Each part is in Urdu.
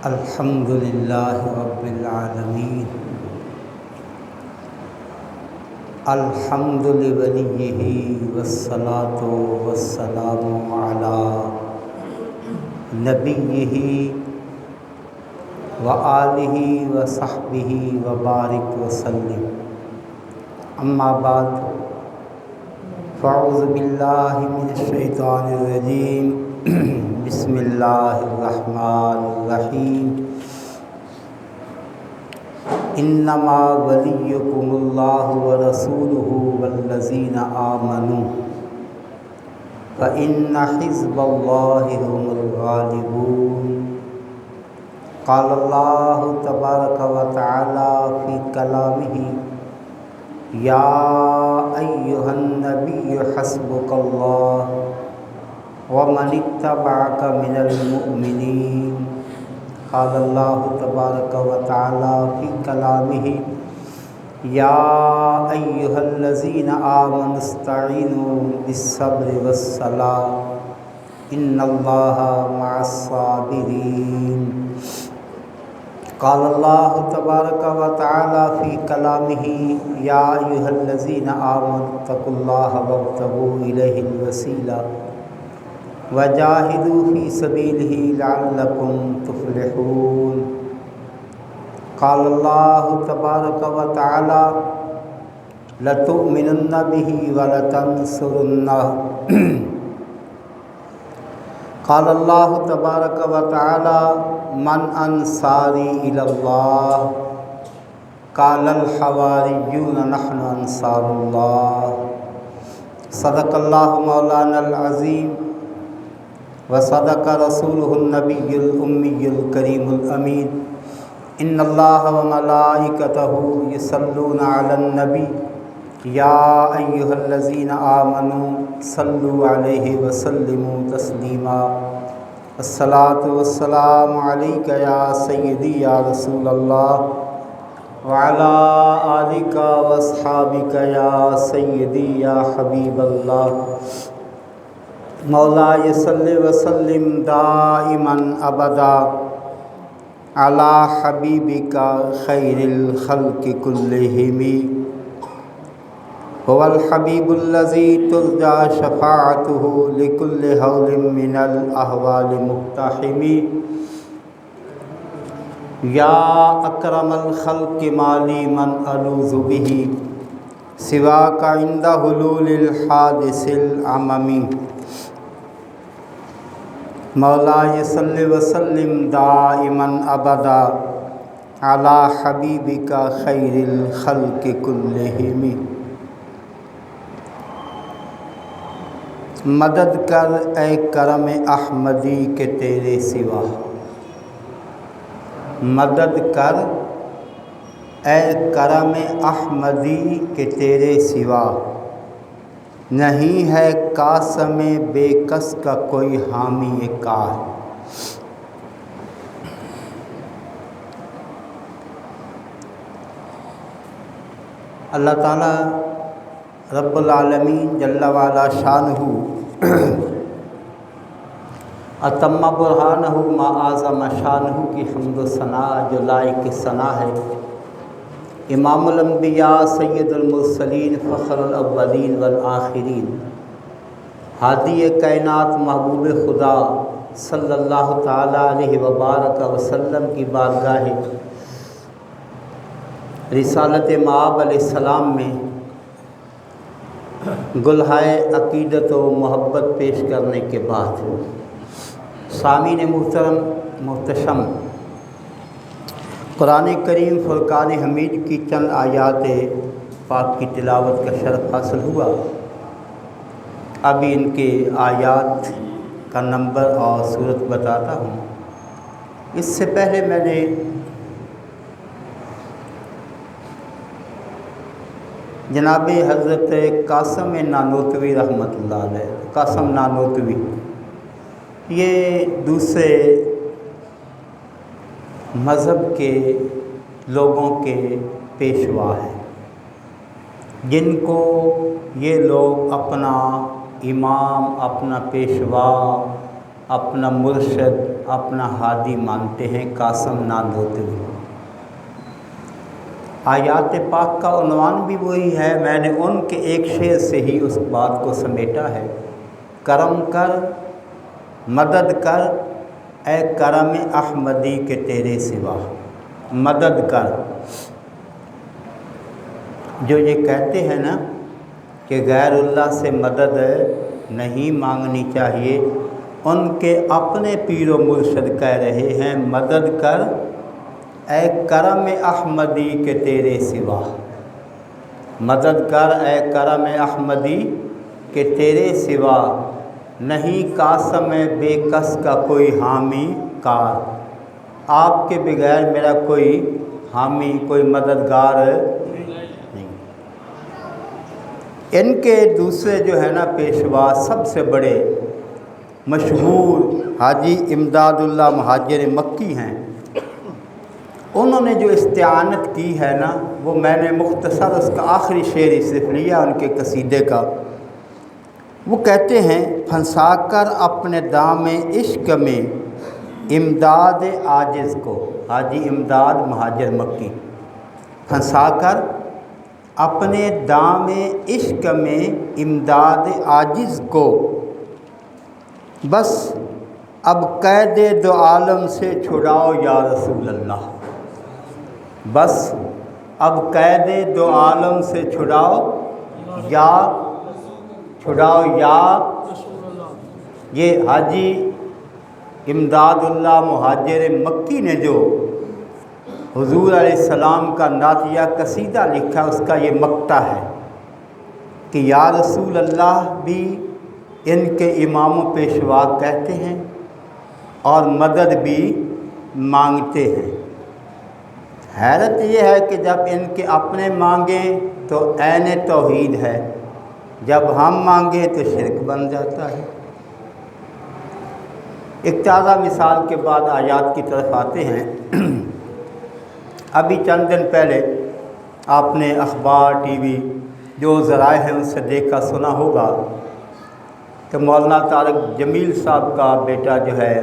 الحمد للہ رب العالمین الحمد لولیہ والصلاة والسلام علی نبیہ وآلہ وصحبہ وبارک وسلم اما بعد فاعوذ باللہ من الشیطان الرجیم بسم اللہ الرحمن الرحیم انما ولیکم اللہ ورسولہ والذین آمنوا فإن حزب اللہ هم الغالبون قال اللہ تبارک وتعالی فی کلامہ یا ایہا النبی حسبک اللہ ومن اتبعک من المؤمنین قال اللہ تبارک وتعالی فی کلامہ یا ایہا الذین آمنوا استعینوا بالصبر والصلاۃ ان اللہ مع الصابرین قال اللہ تبارک وتعالی فی کلامہ یا ایہا الذین آمنوا اتقوا اللہ وابتغوا الیہ الوسیلہ وجاہدوا فی سبیلہ لعلکم تفلحون قال اللہ تبارک وتعالی لتؤمنن بہ ولتنصرنہ قال اللہ تبارک وتعالی من انصاری الی اللہ قال الحواریون نحن انصار اللہ صدق اللہ مولانا العظیم وصدق رسولہ النبی الامی الکریم الامین ان اللہ وملائکتہ یصلون علی النبی یا ایہا الذین آمنوا صلوا علیہ وسلموا تسلیما الصلاۃ والسلام علیک یا سیدی یا رسول اللہ وعلی آلک واصحابک یا سیدی یا حبیب اللہ مولا صلی وسلم دائما ابدا علی حبیبک خیر الخلق کلہم هو الحبیب الذی ترجى شفاعته لكل هول من الاحوال مقتحم یا اکرم الخلق مالی من الوذ به سواک عند حلول الحادث العممی مولا صلی وسلم دائما ابدا علی حبیبک خیر الخلق کلہم مدد کر اے کرم احمدی کے تیرے سوا مدد کر اے کرم احمدی کے تیرے سوا نہیں ہے قاسم بے کس کا کوئی حامی کار اللہ تعالیٰ رب العالمین جل وعلا شانہ اتم برہانہ ما اعظم شانہ کی حمد و ثنا جو لائق ثنا ہے امام الانبیاء سید المرسلین فخر الاولین والآخرین ہادی کائنات محبوب خدا صلی اللہ تعالیٰ علیہ وبارک وسلم کی بارگاہ رسالت مآب علیہ السلام میں گلہائے عقیدت و محبت پیش کرنے کے بعد سامعین محترم محتشم قرآن کریم فرقان حمید کی چند آیات پاک کی تلاوت کا شرف حاصل ہوا۔ ابھی ان کے آیات کا نمبر اور صورت بتاتا ہوں۔ اس سے پہلے میں نے جناب حضرت قاسم نانوتوی رحمۃ اللہ علیہ، قاسم نانوتوی یہ دوسرے مذہب کے لوگوں کے پیشوا ہیں جن کو یہ لوگ اپنا امام، اپنا پیشوا اپنا مرشد اپنا ہادی مانتے ہیں قاسم نانوتوی۔ آیات پاک کا عنوان بھی وہی ہے، میں نے ان کے ایک شعر سے ہی اس بات کو سمیٹا ہے، کرم کر مدد کر اے کرم احمدی کے تیرے سوا۔ مدد کر، جو یہ کہتے ہیں نا کہ غیر اللہ سے مدد نہیں مانگنی چاہیے، ان کے اپنے پیر و مرشد کہہ رہے ہیں مدد کر اے کرم احمدی کے تیرے سوا۔ مدد کر اے کرم احمدی کہ تیرے سوا نہیں قاسم بے کس کا کوئی حامی کار۔ آپ کے بغیر میرا کوئی حامی کوئی مددگار نہیں۔ ان کے دوسرے جو ہے نا پیشوا سب سے بڑے مشہور حاجی امداد اللہ مہاجر مکی ہیں۔ انہوں نے جو استعانت کی ہے نا وہ میں نے مختصر اس کا آخری شعر ہی صرف لیا ان کے قصیدے کا۔ وہ کہتے ہیں پھنسا کر اپنے دام عشق میں امداد عاجز کو، حاجی امداد مہاجر مکی، پھنسا کر اپنے دام عشق میں امداد عاجز کو، بس اب قید دو عالم سے چھڑاؤ یا رسول اللہ۔ بس اب قید دو عالم سے چھڑاؤ یا یہ حاجی امداد اللہ مہاجر مکی نے جو حضور علیہ السلام کا نعتیہ قصیدہ لکھا اس کا یہ مقطع ہے کہ یا رسول اللہ بھی ان کے امام و پیشوا کہتے ہیں اور مدد بھی مانگتے ہیں۔ حیرت یہ ہے کہ جب ان کے اپنے مانگیں تو عین توحید ہے، جب ہم مانگیں تو شرک بن جاتا ہے۔ ایک تازہ مثال کے بعد آیات کی طرف آتے ہیں۔ ابھی چند دن پہلے آپ نے اخبار ٹی وی جو ذرائع ہیں ان سے دیکھا سنا ہوگا کہ مولانا طارق جمیل صاحب کا بیٹا جو ہے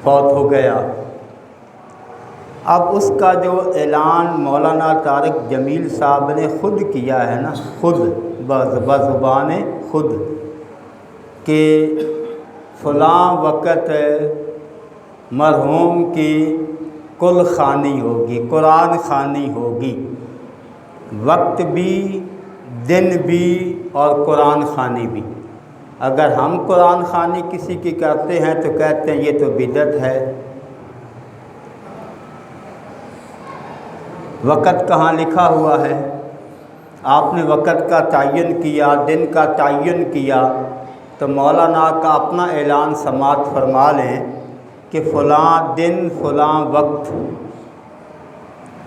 فوت ہو گیا۔ اب اس کا جو اعلان مولانا طارق جمیل صاحب نے خود کیا ہے نا، خود بزبان خود، کہ فلاں وقت مرحوم کی کل خوانی ہوگی، قرآن خوانی ہوگی، وقت بھی دن بھی اور قرآن خوانی بھی۔ اگر ہم قرآن خوانی کسی کی کرتے ہیں تو کہتے ہیں یہ تو بدعت ہے۔ وقت کہاں لکھا ہوا ہے؟ آپ نے وقت کا تعین کیا، دن کا تعین کیا تو مولانا کا اپنا اعلان سماعت فرما لیں کہ فلاں دن فلاں وقت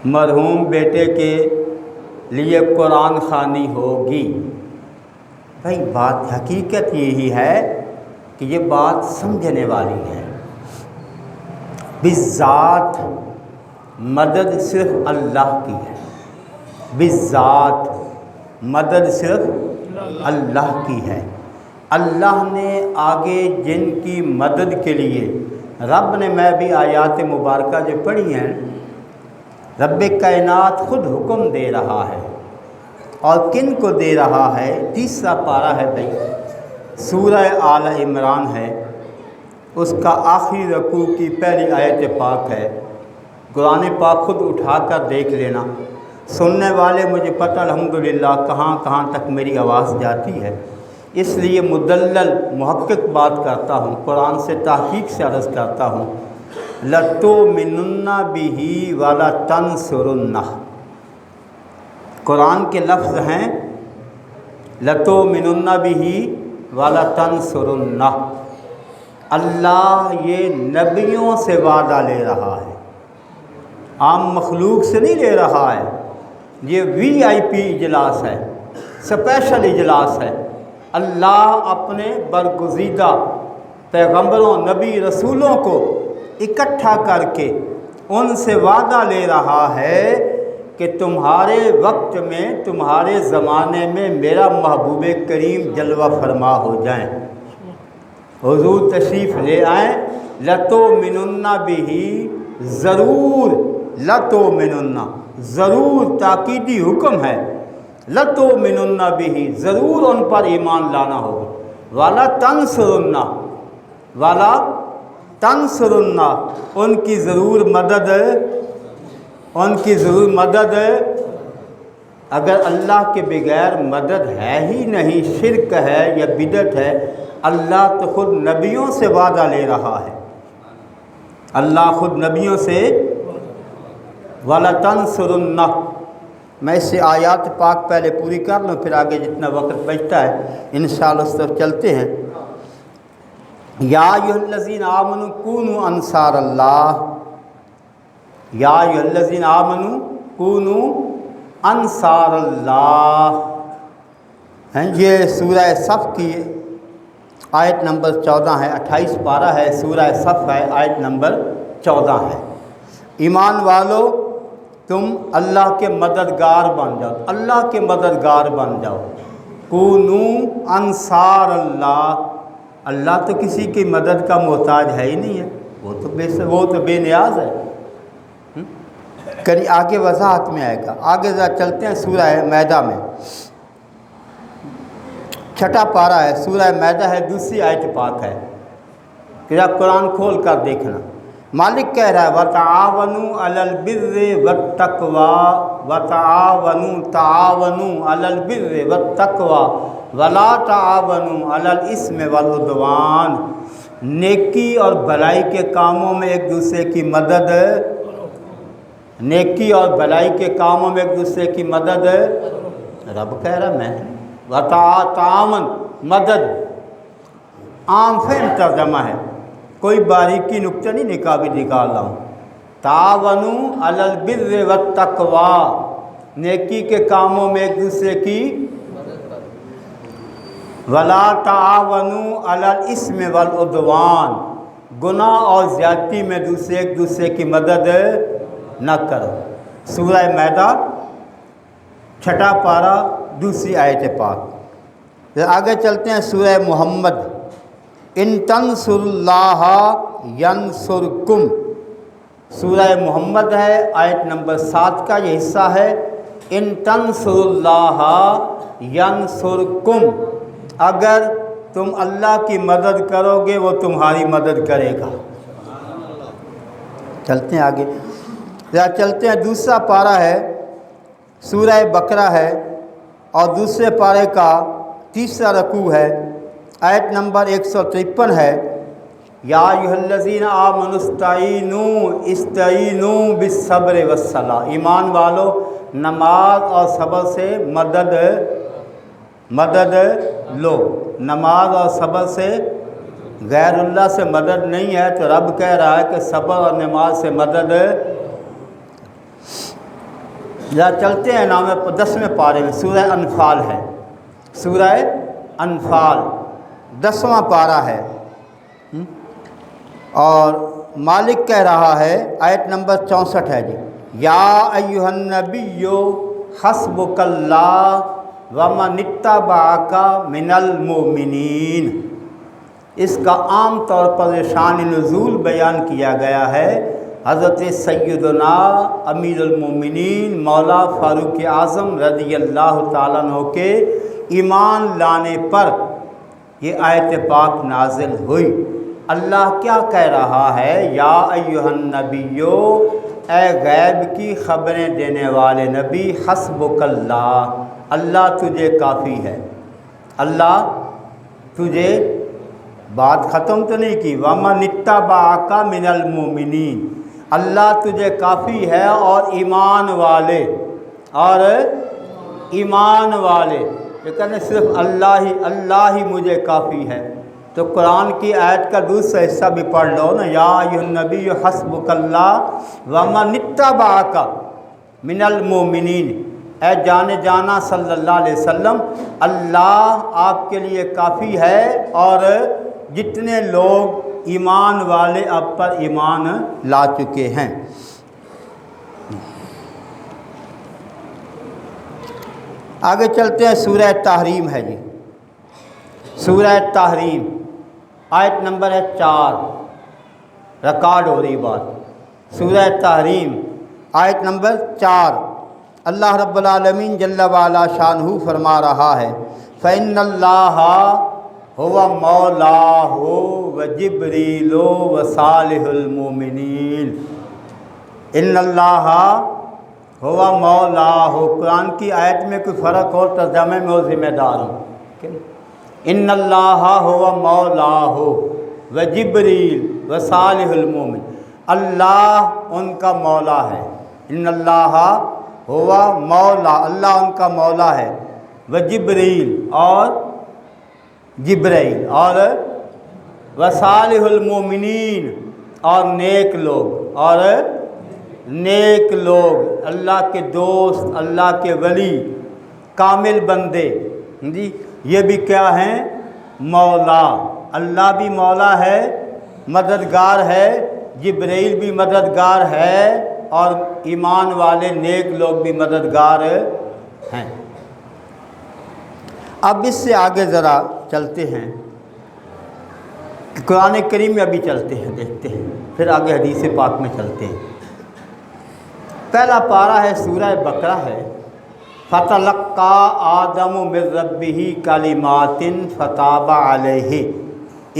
مرحوم بیٹے کے لیے قرآن خوانی ہوگی۔ بھائی بات حقیقت یہی ہے کہ یہ بات سمجھنے والی ہے۔ بالذات مدد صرف اللہ کی ہے، بالذات مدد صرف اللہ کی ہے۔ اللہ نے آگے جن کی مدد کے لیے رب نے، میں بھی آیات مبارکہ جو پڑھی ہیں، رب کائنات خود حکم دے رہا ہے اور کن کو دے رہا ہے؟ تیسرا پارہ ہے بھائی، سورہ آل عمران ہے، اس کا آخری رکوع کی پہلی آیت پاک ہے۔ قرآن پاک خود اٹھا کر دیکھ لینا، سننے والے مجھے پتہ الحمدللہ کہاں کہاں تک میری آواز جاتی ہے، اس لیے مدلل محقق بات کرتا ہوں، قرآن سے تحقیق سے عرض کرتا ہوں۔ لَتُؤْمِنُنَّ بِهِ وَلَتَنْصُرُنَّهُ، قرآن کے لفظ ہیں لَتُؤْمِنُنَّ بِهِ وَلَتَنْصُرُنَّهُ۔ اللہ یہ نبیوں سے وعدہ لے رہا ہے، عام مخلوق سے نہیں لے رہا ہے۔ یہ VIP اجلاس ہے، اسپیشل اجلاس ہے۔ اللہ اپنے برگزیدہ پیغمبروں نبی رسولوں کو اکٹھا کر کے ان سے وعدہ لے رہا ہے کہ تمہارے وقت میں، تمہارے زمانے میں میرا محبوب کریم جلوہ فرما ہو جائیں۔ حضور تشریف لے آئیں، لَتُؤْمِنُنَّ بِهِ، ضرور، لَتُؤْمِنُنَّ ضرور تاکیدی حکم ہے، لَتُؤْمِنُنَّ بِهِ ضرور ان پر ایمان لانا ہوگا، وَلَتَنْصُرُنَّ ان کی ضرور مدد، ان کی ضرور مدد، اگر اللہ کے بغیر مدد ہے ہی نہیں، شرک ہے یا بدعت ہے، اللہ تو خود نبیوں سے وعدہ لے رہا ہے، اللہ خود نبیوں سے، وَلَتَنْصُرُنَّ میں اس سے آیات پاک پہلے پوری کر لوں، پھر آگے جتنا وقت بچتا ہے انشاءاللہ اس طرف چلتے ہیں۔ یا ایھا الذین آمنوا کونوا انصار اللہ، یا ایھا الذین آمنوا کونوا انصار اللہ، یہ سورہ صف کی آیت نمبر 14 ہے، 28 پارہ ہے، سورہ صف ہے، آیت نمبر 14 ہے۔ ایمان والو تم اللہ کے مددگار بن جاؤ، اللہ کے مددگار بن جاؤ، کونو انصار اللہ، اللہ تو کسی کی مدد کا محتاج ہے ہی نہیں ہے، وہ تو بے نیاز ہے۔ کہیں آگے وضاحت میں آئے گا، آگے ذرا چلتے ہیں سورہ مائدہ میں، 6 پارہ ہے، سورہ مائدہ ہے، دوسری آیت پاک ہے، کہ آپ قرآن کھول کر دیکھنا۔ مالک کہہ رہا ہے وَتَعَاوَنُوا عَلَى الْبِرِّ وَالتَّقْوَى، تعاونوا علی البر والتقوی ولا تعاونوا علی الاسم والعدوان، نیکی اور بھلائی کے کاموں میں ایک دوسرے کی مدد، نیکی اور بھلائی کے کاموں میں ایک دوسرے کی مدد، رب کہہ رہا میں تعاون مدد، عام فہم ترجمہ ہے، کوئی باریکی نکتہ نہیں نکال رہا ہوں۔ تعاونوا علی البر والتقوی، نیکی کے کاموں میں ایک دوسرے کی، ولا تعاونوا علی الاسم والعدوان، گناہ اور زیادتی میں ایک دوسرے کی مدد نہ کرو۔ سورہ مائدہ 6 پارہ دوسری آیت پاک۔ آگے چلتے ہیں سورہ محمد، ان تنصروا اللہ ینصرکم، سورہ محمد ہے، آیت نمبر 7 کا یہ حصہ ہے، ان تنصروا اللہ ینصرکم، اگر تم اللہ کی مدد کرو گے وہ تمہاری مدد کرے گا۔ چلتے ہیں آگے، چلتے ہیں، دوسرا پارہ ہے، سورہ بقرہ ہے، اور دوسرے پارے کا تیسرا رکوع ہے، آیت نمبر 153 ہے، یا ایھا الذین آمنوا استعینوا بالصبر والصلاۃ، ایمان والو نماز اور صبر سے مدد لو، نماز اور صبر سے، غیر اللہ سے مدد نہیں ہے، تو رب کہہ رہا ہے کہ صبر اور نماز سے مدد۔ یا چلتے ہیں 10ویں پارے میں، سورہ انفال ہے، سورہ انفال 10واں پارہ ہے، اور مالک کہہ رہا ہے، آیت نمبر 64 ہے جی، یا ایھا النبی حسبک اللہ ومن اتبعک من المؤمنین، اس کا عام طور پر شان نزول بیان کیا گیا ہے، حضرت سیدنا امیر المومنین مولا فاروق اعظم رضی اللہ تعالیٰ عنہ کے ایمان لانے پر یہ آیت پاک نازل ہوئی۔ اللہ کیا کہہ رہا ہے، یا ایھا النبی، اے غیب کی خبریں دینے والے نبی، حسبک اللہ، اللہ تجھے کافی ہے، اللہ تجھے، بات ختم تو نہیں کی، وَمَنِ اتَّبَعَكَ مِنَ الْمُؤْمِنِينَ، اللہ تجھے کافی ہے اور ایمان والے، اور ایمان والے، لیکن صرف اللہ ہی مجھے کافی ہے، تو قرآن کی آیت کا دوسرا حصہ بھی پڑھ لو نا، یا ایھا النبی حسبک اللہ ومن اتبعک من المؤمنین، اے جانا صلی اللہ علیہ وسلم، اللہ آپ کے لیے کافی ہے، اور جتنے لوگ ایمان والے آپ پر ایمان لا چکے ہیں۔ آگے چلتے ہیں، سورہ تحریم ہے جی، سورہ تحریم آیت نمبر ہے 4، ریکارڈ ہو رہی بات، سورہ تحریم آیت نمبر 4۔ اللہ رب العالمین جل وعلا شانہ فرما رہا ہے فَإِنَّ اللَّهَ هُوَ مَوْلَاهُ وَجِبْرِيلُ وَصَالِحُ الْمُؤْمِنِينَ۔ ان اللہ ہوا مولاہ، قرآن کی آیت میں کوئی فرق ہو ترجمے میں وہ ذمہ دار ہوں۔ ان اللہ ہوا مولاہ وجبریل وصالح المومن، اللہ ان کا مولا ہے۔ ان اللہ ہوا مولا، اللہ ان کا مولا ہے، وجبریل اور جبرائیل اور وصالح المومنین اور نیک لوگ، اور نیک لوگ اللہ کے دوست، اللہ کے ولی، کامل بندے جی، یہ بھی کیا ہیں؟ مولا۔ اللہ بھی مولا ہے، مددگار ہے، جبرائیل بھی مددگار ہے، اور ایمان والے نیک لوگ بھی مددگار ہیں۔ اب اس سے آگے ذرا چلتے ہیں، قرآن کریم میں ابھی چلتے ہیں، دیکھتے ہیں، پھر آگے حدیث پاک میں چلتے ہیں۔ پہلا پارہ ہے سورہ بقرہ ہے، فَتَلَقَّىٰ آدَمُ مِن رَّبِّهِ كَلِمَاتٍ فَتَابَ عَلَيْهِ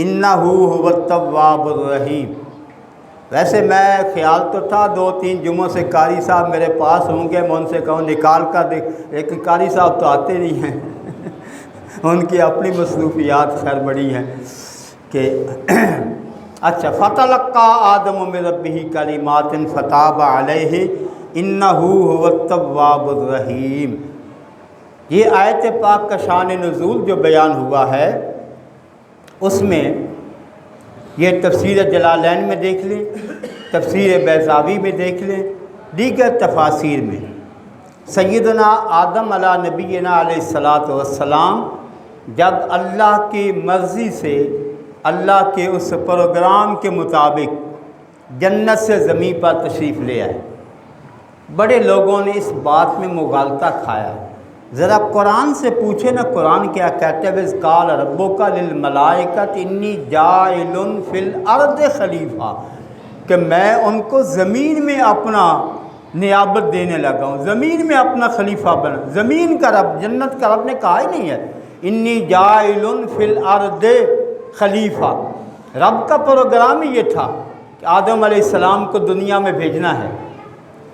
إِنَّهُ هُوَ التَّوَّابُ الرَّحِيمُ۔ ویسے میں خیال تو تھا 2-3 جمعوں سے قاری صاحب میرے پاس ہوں گے، میں ان سے کہوں نکال کر دیکھ، لیکن قاری صاحب تو آتے نہیں ہیں ان کی اپنی مصروفیات خیر بڑی ہیں کہ اچھا، فَتَلَقَّىٰ آدَمُ مِن رَّبِّهِ كَلِمَاتٍ فَتَابَ عَلَيْهِ إِنَّهُ هُوَ التَّوَّابُ الرَّحِيمُ۔ یہ آیت پاک کا شان نزول جو بیان ہوا ہے، اس میں یہ تفسیر جلالین میں دیکھ لیں، تفسیر بیضاوی میں دیکھ لیں، دیگر تفاسیر میں سیدنا آدم علیہ نبینا علیہ السلام جب اللہ کی مرضی سے، اللہ کے اس پروگرام کے مطابق جنت سے زمین پر تشریف لے آئے، بڑے لوگوں نے اس بات میں مغالطہ کھایا۔ ذرا قرآن سے پوچھے نا، قرآن کیا کہتے ہیں؟ وَإِذْ قَالَ رَبُّكَ لِلْمَلَائِكَةِ إِنِّي جَاعِلٌ فِي الْأَرْضِ خلیفہ، کہ میں ان کو زمین میں اپنا نیابت دینے لگا ہوں، زمین میں اپنا خلیفہ بنا۔ زمین کا رب، جنت کا رب نے کہا ہی نہیں ہے اِنِّي جَاعِلٌ فِي الْأَرْضِ خلیفہ۔ رب کا پروگرام ہی یہ تھا کہ آدم علیہ السلام کو دنیا میں بھیجنا ہے،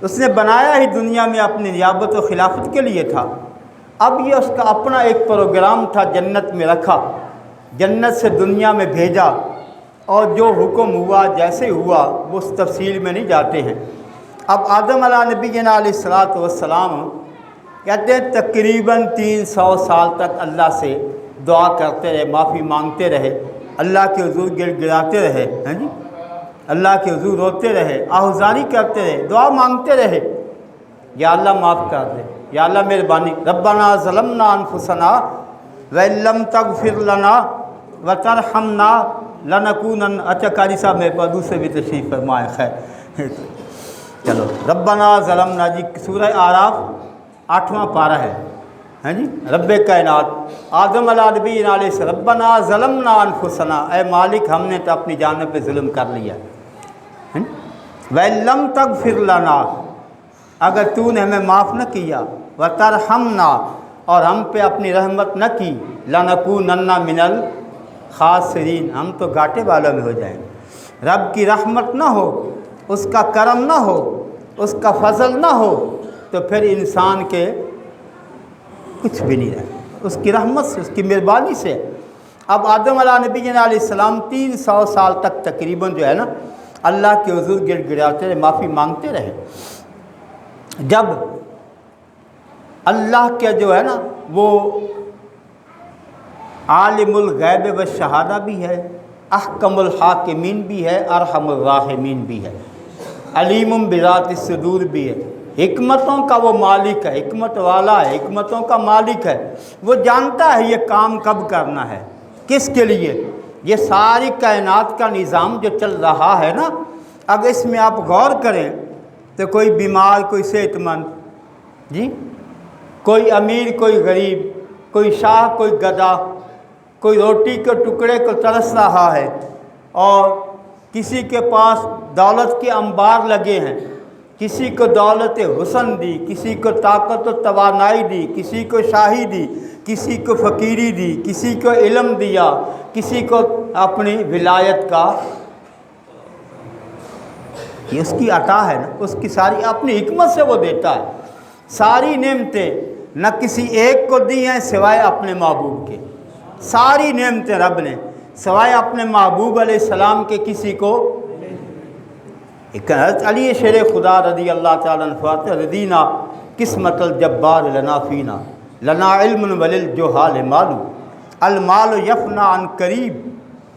اس نے بنایا ہی دنیا میں اپنی نیابت و خلافت کے لیے تھا۔ اب یہ اس کا اپنا ایک پروگرام تھا، جنت میں رکھا، جنت سے دنیا میں بھیجا، اور جو حکم ہوا جیسے ہوا وہ اس تفصیل میں نہیں جاتے ہیں۔ اب آدم علیہ نبینا علیہ السلام کہتے ہیں تقریباً 300 سال تک اللہ سے دعا کرتے رہے، معافی مانگتے رہے، اللہ کے حضور گڑ گڑاتے رہے، ہیں جی، اللہ کے حضور روتے رہے، آہوزاری کرتے رہے، دعا مانگتے رہے، یا اللہ معاف کر دے، یا اللہ مہربانی، ربنا ظلمنا انفسنا وَإِن لَّمْ تَغْفِرْ لَنَا وَتَرْحَمْنَا لَنَكُونَنَّ۔ اچھا قاری صاحب میرے پاس دوسرے بھی تشریف فرمائے، خیر چلو، ربنا ظلمنا جی، سورہ آراف 8واں پارہ ہے، ہیں جی، رب کائنات آدم علیہ نبینا علیہ السلام، ربنا ظلمنا انفسنا، اے مالک ہم نے تو اپنی جانب پہ ظلم کر لیا، وَإِن لَّمْ تَغْفِرْ لَنَا، اگر تو نے ہمیں معاف نہ کیا، وَتَرْحَمْنَا، اور ہم پہ اپنی رحمت نہ کی، لَنَكُونَنَّ مِنَ الْخَاسِرِينَ، ہم تو گھاٹے والوں میں ہو جائیں۔ رب کی رحمت نہ ہو، اس کا کرم نہ ہو، اس کا فضل نہ ہو، تو پھر انسان کے کچھ بھی نہیں رہے، اس کی رحمت سے، اس کی مہربانی سے۔ اب آدم علیہ نبی علیہ السلام 300 سال تک تقریباً جو ہے نا اللہ کے حضور گڑ گڑاتے رہے، معافی مانگتے رہے۔ جب اللہ کے جو ہے نا وہ عالم الغیب و شہادہ بھی ہے، احکم الحاکمین بھی ہے، ارحم الراحمین بھی ہے، علیم بذات الصدور بھی ہے، حکمتوں کا وہ مالک ہے، حکمت والا ہے، حکمتوں کا مالک ہے، وہ جانتا ہے یہ کام کب کرنا ہے، کس کے لیے۔ یہ ساری کائنات کا نظام جو چل رہا ہے نا، اگر اس میں آپ غور کریں تو کوئی بیمار، کوئی صحت مند، جی، کوئی امیر، کوئی غریب، کوئی شاہ، کوئی گدا، کوئی روٹی کے ٹکڑے کو ترس رہا ہے اور کسی کے پاس دولت کے انبار لگے ہیں، کسی کو دولت حسن دی، کسی کو طاقت و توانائی دی، کسی کو شاہی دی، کسی کو فقیری دی، کسی کو علم دیا، کسی کو اپنی ولایت کا، یہ اس کی عطا ہے نا، اس کی ساری اپنی حکمت سے وہ دیتا ہے۔ ساری نعمتیں نہ کسی ایک کو دی ہیں سوائے اپنے محبوب کے، ساری نعمتیں رب نے سوائے اپنے محبوب علیہ السلام کے کسی کو۔ حضرت علی شیر خدا رضی اللہ تعالیٰ عنہ فرماتے رضینا قسمت الجبار لنا فینا لنا علم وللجہال مال المال یفنا عن قریب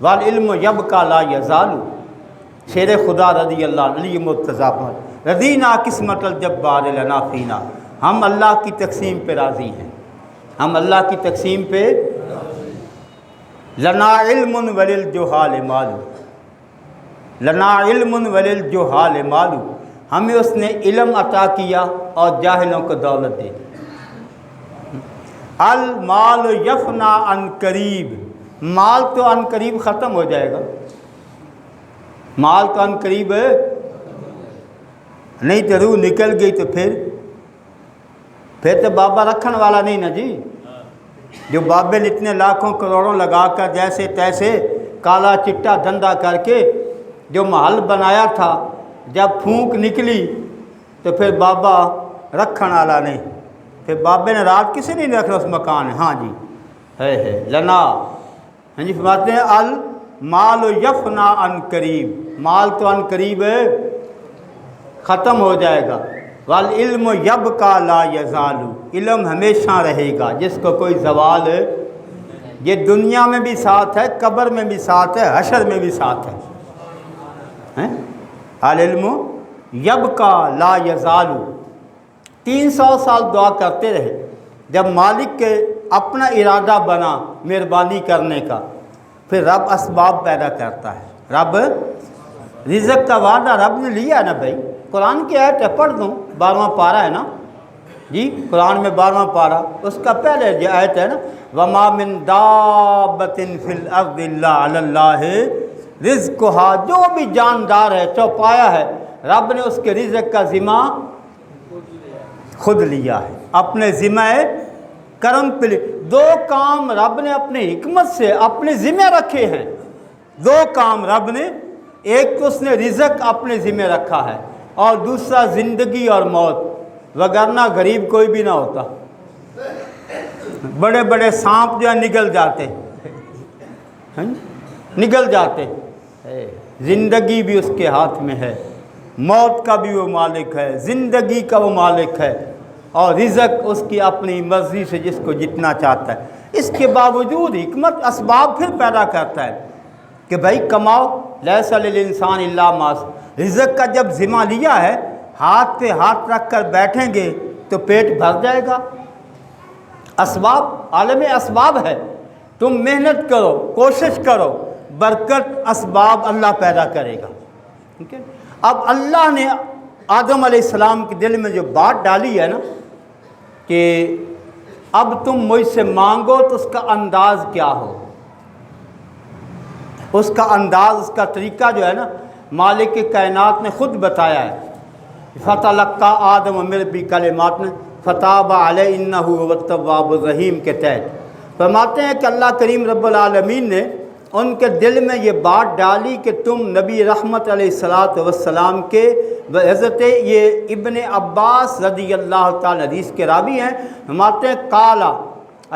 والعلم یبقى لا یزال۔ شیر خدا رضی اللہ عنہ علی مرتضیٰ رضینا قسمت الجبار لنا فینا، ہم اللہ کی تقسیم پہ راضی ہیں، ہم اللہ کی تقسیم پہ۔ لنا علم وللجہال مال، لنا علم وللجہال مال، ہمیں اس نے علم عطا کیا اور جاہلوں کو دولت دے دی۔ المال یفنا عن قریب، مال تو عن قریب ختم ہو جائے گا، مال تو عن قریب ہے، نہیں تو روح نکل گئی تو پھر تو بابا رکھن والا نہیں نا جی۔ جو بابے نے اتنے لاکھوں کروڑوں لگا کر جیسے تیسے کالا چٹا دھندا کر کے جو محل بنایا تھا، جب پھونک نکلی تو پھر بابا رکھن والا نہیں، پھر بابے نے رات کسی نہیں رکھا اس مکان ہے۔ ہاں جی ہے لنا، ہاں جی فرماتے ہیں المال یفنا عن قریب، مال تو عن قریب ہے، ختم ہو جائے گا۔ والعلم یبقى لا یزال، علم ہمیشہ رہے گا جس کو کوئی زوال ہے۔ یہ دنیا میں بھی ساتھ ہے، قبر میں بھی ساتھ ہے، حشر میں بھی ساتھ ہے۔ العلم یبقى لا یزال، 300 سال دعا کرتے رہے، جب مالک کے اپنا ارادہ بنا مہربانی کرنے کا، پھر رب اسباب پیدا کرتا ہے۔ رب رزق کا وعدہ رب نے لیا نا بھائی، قرآن کی آیت ہے، پڑھ دوں، 12واں پارہ ہے نا جی، قرآن میں 12واں پارہ، اس کا پہلے جو آیت ہے نا وَمَا مِن دَابَّةٍ فِي الْأَرْضِ إِلَّا عَلَى اللَّهِ رِزْقُهَا، جو بھی جاندار ہے، چوپایا ہے، رب نے اس کے رزق کا ذمہ خود لیا ہے، اپنے ذمہ کرم پہ لی۔ دو کام رب نے اپنی حکمت سے اپنے ذمہ رکھے ہیں، دو کام رب نے، ایک تو اس نے رزق اپنے ذمہ رکھا ہے اور دوسرا زندگی اور موت، وگرنہ غریب کوئی بھی نہ ہوتا، بڑے بڑے سانپ جو ہیں نگل جاتے، نگل جاتے، زندگی بھی اس کے ہاتھ میں ہے، موت کا بھی وہ مالک ہے، زندگی کا وہ مالک ہے، اور رزق اس کی اپنی مرضی سے جس کو جتنا چاہتا ہے۔ اس کے باوجود حکمت اسباب پھر پیدا کرتا ہے کہ بھائی کماؤ، لیس للانسان الا ما سعى، رزق کا جب ذمہ لیا ہے، ہاتھ پہ ہاتھ رکھ کر بیٹھیں گے تو پیٹ بھر جائے گا۔ اسباب، عالم اسباب ہے، تم محنت کرو، کوشش کرو، برکت اسباب اللہ پیدا کرے گا، ٹھیک ہے۔ اب اللہ نے آدم علیہ السلام کے دل میں جو بات ڈالی ہے نا کہ اب تم مجھ سے مانگو تو اس کا انداز کیا ہو، اس کا انداز، اس کا طریقہ جو ہے نا مالک کائنات نے خود بتایا ہے۔ فَتَلَقَّىٰ آدَمَ مِن رَبِّهِ کَلِمَاتٍ فَتَابَ عَلَيْهِ إِنَّهُ هُوَ التَّوَّابُ الرَّحِيمُ کے تحت فرماتے ہیں کہ اللہ کریم رب العالمین نے ان کے دل میں یہ بات ڈالی کہ تم نبی رحمت علیہ السلام کے، حضرت یہ ابن عباس رضی اللہ تعالیٰ حدیث کے راوی ہیں، فرماتے ہیں کالا،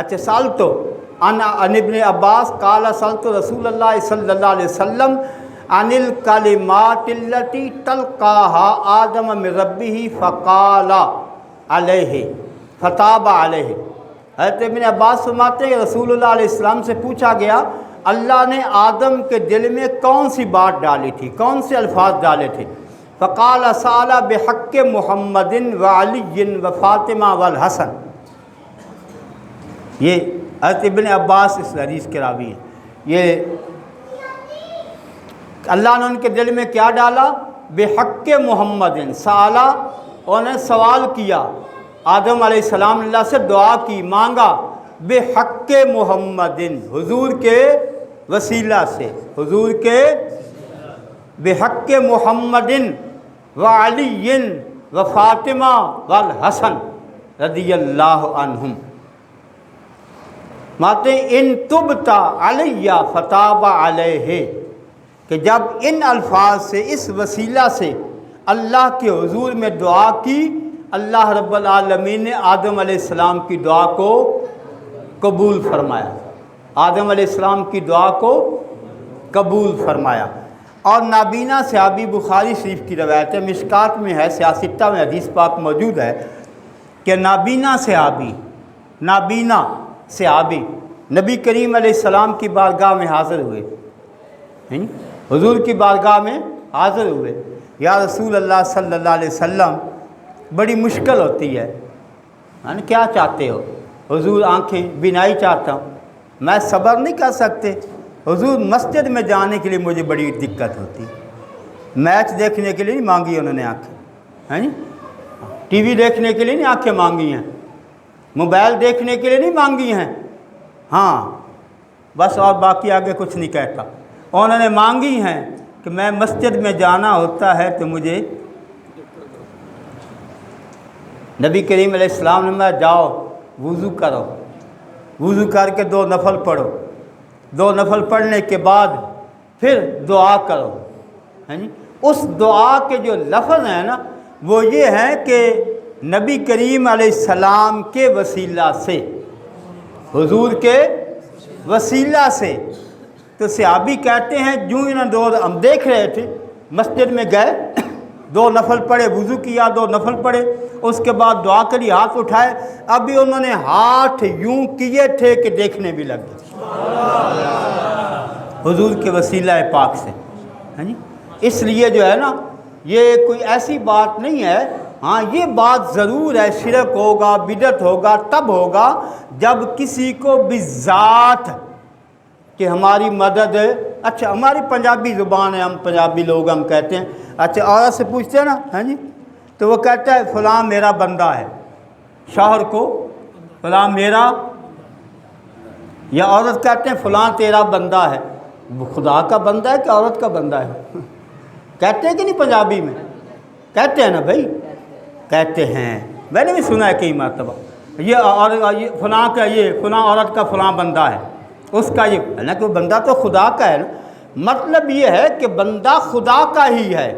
اچھا سالتو عن ابن عباس قال سألت رسول اللہ صلی اللہ علیہ وسلم عن الکلمات التي تلقاها آدم من ربه فقال علیہ فتاب علیہ۔ حضرت ابن عباس فرماتے ہیں رسول اللہ علیہ السلام سے پوچھا گیا اللہ نے آدم کے دل میں کون سی بات ڈالی تھی، کون سے الفاظ ڈالے تھے؟ فقال سأل بحق محمد وعلی وفاطمہ والحسن۔ یہ حضرت ابن عباس اس حدیث کے راوی ہیں۔ یہ اللہ نے ان کے دل میں کیا ڈالا؟ بحق محمد، سالا، انہیں سوال کیا، آدم علیہ السلام اللہ سے دعا کی، مانگا بحق محمد، حضور کے وسیلہ سے، حضور کے بحق محمد و علی و فاطمہ والحسن رضی اللہ عنہم، ماتے ان تبتا علیہ فتاب علیہ، کہ جب ان الفاظ سے، اس وسیلہ سے اللہ کے حضور میں دعا کی، اللہ رب العالمین نے آدم علیہ السلام کی دعا کو قبول فرمایا، آدم علیہ السلام کی دعا کو قبول فرمایا۔ اور نابینا صحابی، بخاری شریف کی روایت ہے، مشکات میں ہے، سیاستہ میں حدیث پاک موجود ہے کہ نابینا صحابی نبی کریم علیہ السلام کی بارگاہ میں حاضر ہوئے، حضور کی بارگاہ میں حاضر ہوئے، یا رسول اللہ صلی اللہ علیہ وسلم بڑی مشکل ہوتی ہے، کیا چاہتے ہو؟ حضور آنکھیں بینائی چاہتا ہوں، میں صبر نہیں کر سکتے، حضور مسجد میں جانے کے لیے مجھے بڑی دقت ہوتی، میچ دیکھنے کے لیے نہیں مانگی انہوں نے آنکھیں، ٹی وی دیکھنے کے لیے نہیں آنکھیں مانگی ہیں، موبائل دیکھنے کے لیے نہیں مانگی ہیں، ہاں بس، اور باقی آگے کچھ نہیں کہتا، انہوں نے مانگی ہیں کہ میں مسجد میں جانا ہوتا ہے تو مجھے نبی کریم علیہ السلام نے میں جاؤ وضو کرو، وضو کر کے 2 نفل پڑھو، 2 نفل پڑھنے کے بعد پھر دعا کرو، اس دعا کے جو لفظ ہیں نا وہ یہ ہیں کہ نبی کریم علیہ السلام کے وسیلہ سے، حضور کے وسیلہ سے۔ تو صحابی کہتے ہیں جو ہم دیکھ رہے تھے، مسجد میں گئے، 2 نفل پڑھے، وضو کیا، 2 نفل پڑھے، اس کے بعد دعا کری، ہاتھ اٹھائے، ابھی انہوں نے ہاتھ یوں کیے تھے کہ دیکھنے بھی لگ گئے حضور کے وسیلہ پاک سے۔ اس لیے جو ہے نا یہ کوئی ایسی بات نہیں ہے، ہاں یہ بات ضرور ہے، شرک ہوگا، بدعت ہوگا، تب ہوگا جب کسی کو بذات کہ ہماری مدد، اچھا ہماری پنجابی زبان ہے، ہم پنجابی لوگ ہم کہتے ہیں، اچھا عورت سے پوچھتے ہیں نا، تو وہ کہتا ہے فلاں میرا بندہ ہے، شوہر کو فلاں میرا، یا عورت کہتے ہیں فلاں تیرا بندہ ہے، خدا کا بندہ ہے کہ عورت کا بندہ ہے؟ کہتے ہیں کہ نہیں پنجابی میں؟ کہتے ہیں نا بھائی، کہتے ہیں، میں نے بھی سنا ہے کئی مرتبہ، یہ فلاں کا، یہ فلاں عورت کا فلاں بندہ ہے، اس کا یہ، حالانکہ وہ بندہ تو خدا کا ہے نا۔ مطلب یہ ہے کہ بندہ خدا کا ہی ہے،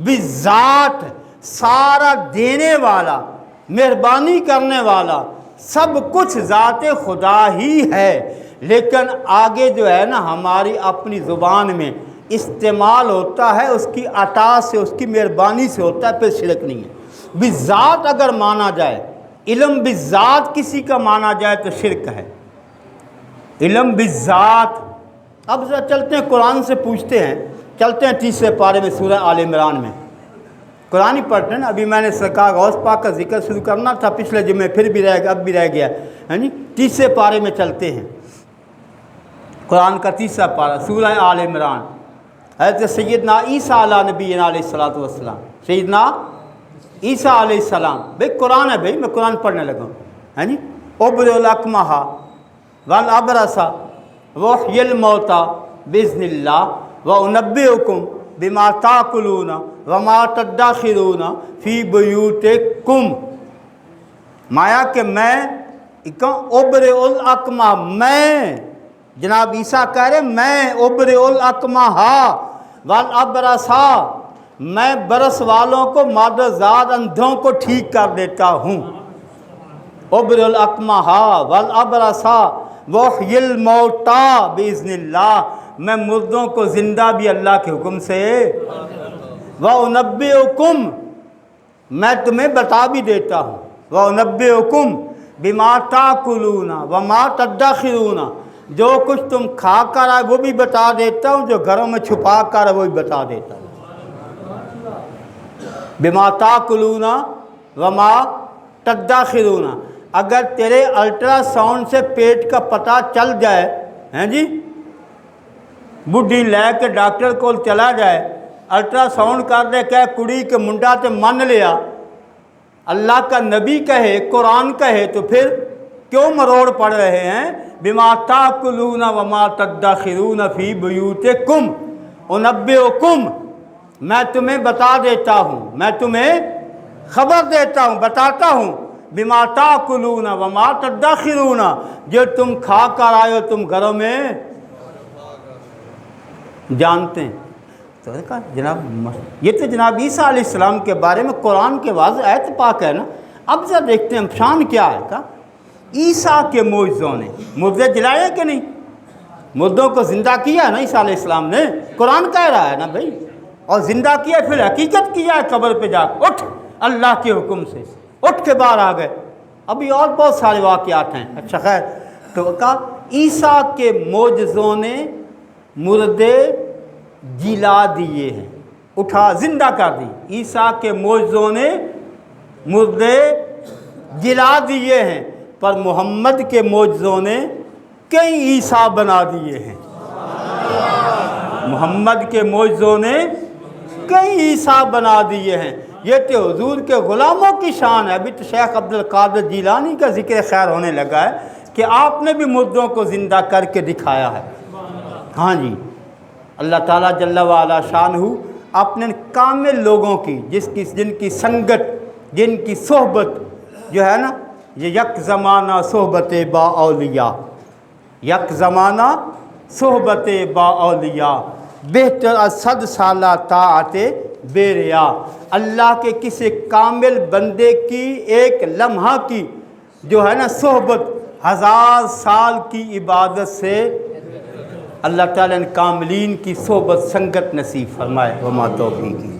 بذات، سارا دینے والا، مہربانی کرنے والا، سب کچھ ذات خدا ہی ہے، لیکن آگے جو ہے نا ہماری اپنی زبان میں استعمال ہوتا ہے، اس کی عطا سے، اس کی مہربانی سے ہوتا ہے، پھر شرک نہیں ہے۔ بذات اگر مانا جائے، علم بذات کسی کا مانا جائے تو شرک ہے، علم بذات۔ اب ذرا چلتے ہیں قرآن سے پوچھتے ہیں، چلتے ہیں 30 پارے میں، سورہ آل عمران میں، قرآن ہی پڑھتے ہیں نا۔ ابھی میں نے سرکار غوث پاک کا ذکر شروع کرنا تھا پچھلے جمعے، پھر بھی رہ گیا، اب بھی رہ گیا، 30 پارے میں چلتے ہیں، قرآن کا 30 پارہ، سورہ آل عمران۔ حضرت سیدنا عیسیٰ علیہ نبی علیہ السلام، سیدنا عیسیٰ علیہ السلام، بھئی قرآن ہے، بھئی میں قرآن پڑھنے لگا ہوں، ابر الاکمہ والابرص وحی الموتى باذن اللہ وانبئکم بما تاکلون وما تدخرون فی بیوتکم۔ مایا کہ میں ابر الاکمہ، میں جناب عیسیٰ کہہ رہے میں ابر الاکمہ والابرص، میں برس والوں کو، مادہ زاد اندھوں کو ٹھیک کر دیتا ہوں۔ ابر الاکمہ والابرص وحی الموتى باذن اللہ، میں مردوں کو زندہ بھی اللہ کے حکم سے، وانبئکم، میں تمہیں بتا بھی دیتا ہوں، وانبئکم بما تاکلون وما تدخرون، جو کچھ تم کھا کر آئے وہ بھی بتا دیتا ہوں، جو گھروں میں چھپا کر آئے وہ بھی بتا دیتا ہوں۔ بما تاکلون وما تدخرون، اگر تیرے الٹرا ساؤنڈ سے پیٹ کا پتہ چل جائے، ہیں جی، بڈھی لے کے ڈاکٹر کو چلا جائے، الٹرا ساؤنڈ کر دے کہ کڑی کے منڈا تے من لیا، اللہ کا نبی کہے، قرآن کہے، تو پھر کیوں مروڑ پڑ رہے ہیں؟ بما تاکلون وما تدخرون فی بیوتکم انبئکم، میں تمہیں بتا دیتا ہوں، میں تمہیں خبر دیتا ہوں، بتاتا ہوں، بما تاکلون وما تدخرون، جو تم کھا کر آئے ہو تم گھروں میں جانتے ہیں۔ تو کہا جناب یہ تو جناب عیسیٰ علیہ السلام کے بارے میں قرآن کے واضح آیت پاک ہے نا، اب ذرا دیکھتے ہیں شان کیا ہے۔ کہا عیسیٰ کے معجزوں نے مردے جلائے کہ نہیں؟ مردوں کو زندہ کیا ہے نا عیسیٰ علیہ السلام نے، قرآن کہہ رہا ہے نا بھائی، اور زندہ کیا پھر حقیقت کیا ہے، قبر پہ جا کے اٹھ، اللہ کے حکم سے اٹھ کے باہر آ گئے۔ ابھی اور بہت سارے واقعات ہیں۔ اچھا خیر، تو کہا عیسیٰ کے معجزوں نے مردے جلا دیے ہیں، اٹھا زندہ کر دی۔ عیسیٰ کے معجزوں نے مردے جلا دیے ہیں، پر محمد کے معجزوں نے کئی عیسیٰ بنا دیے ہیں۔ محمد کے معجزوں نے کئی عیسیٰ بنا دیے ہیں۔ یہ تو حضور کے غلاموں کی شان ہے۔ ابھی تو شیخ عبدالقادر جیلانی کا ذکر خیر ہونے لگا ہے کہ آپ نے بھی مردوں کو زندہ کر کے دکھایا ہے۔ ہاں جی، اللہ تعالیٰ جل وعلا شانہ اپنے کامل لوگوں کی جن کی سنگت، جن کی صحبت جو ہے نا، یہ یک زمانہ صحبت با اولیاء، یک زمانہ صحبت با اولیاء بہتر از 100 سالہ طاعت بے ریا۔ اللہ کے کسی کامل بندے کی ایک لمحہ کی جو ہے نا صحبت 1000 سال کی عبادت سے اللہ تعالیٰ نے کاملین کی صحبت سنگت نصیب فرمائے۔ وما توفیقی